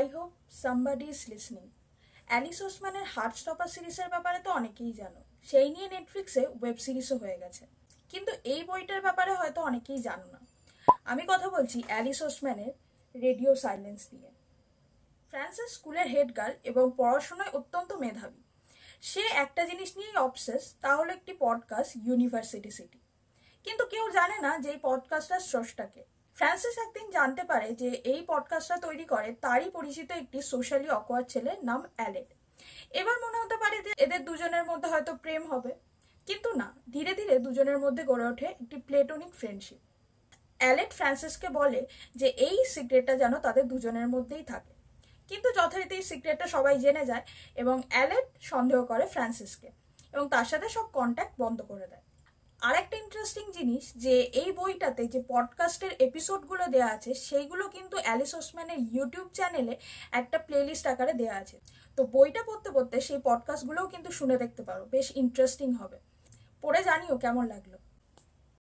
I hope somebody is listening. Alice ওসমানের হার্টস্টপার সিরিজের ব্যাপারে তো অনেকেই জানো, সেই নিয়ে নেটফ্লিক্সে ওয়েব সিরিজও হয়ে গেছে। কিন্তু এই বইটার ব্যাপারে হয়তো অনেকেই জানো না। আমি কথা বলছি অ্যালিস ওসমানের রেডিও সাইলেন্স নিয়ে। ফ্রান্সের স্কুলের হেড গার্ল এবং পড়াশোনায় অত্যন্ত মেধাবী। সে একটা জিনিস নিয়েই অবসেস, তা হলো একটি পডকাস্ট ইউনিভার্সিটি সিটি। কিন্তু কেউ জানে না যে এই পডকাস্টটার স্রষ্টাকে। ফ্রান্সিস একদিন জানতে পারে যে এই পডকাস্টটা তৈরি করে তারই পরিচিত একটি সোশ্যালি অকওয়ার্ড ছেলে নাম অ্যালেট। এবার মনে হতে পারে যে এদের দুজনের মধ্যে হয়তো প্রেম হবে, কিন্তু না, ধীরে ধীরে দুজনের মধ্যে গড়ে ওঠে একটি প্লেটোনিক ফ্রেন্ডশিপ। অ্যালেট ফ্রান্সিসকে বলে যে এই সিক্রেটটা যেন তাদের দুজনের মধ্যেই থাকে, কিন্তু যথারীতি এই সিক্রেটটা সবাই জেনে যায় এবং অ্যালেট সন্দেহ করে ফ্রান্সিসকে এবং তার সাথে সব কন্ট্যাক্ট বন্ধ করে দেয়। আরেকটা ইন্টারেস্টিং জিনিস যে এই বইটাতে যে পডকাস্টের এপিসোডগুলো দেওয়া আছে সেইগুলো কিন্তু অ্যালিস ওসমানের ইউটিউব চ্যানেলে একটা প্লেলিস্ট আকারে দেওয়া আছে। তো বইটা পড়তে পড়তে সেই পডকাস্টগুলোও কিন্তু শুনে দেখতে পারো, বেশ ইন্টারেস্টিং হবে। পড়ে জানিও কেমন লাগলো।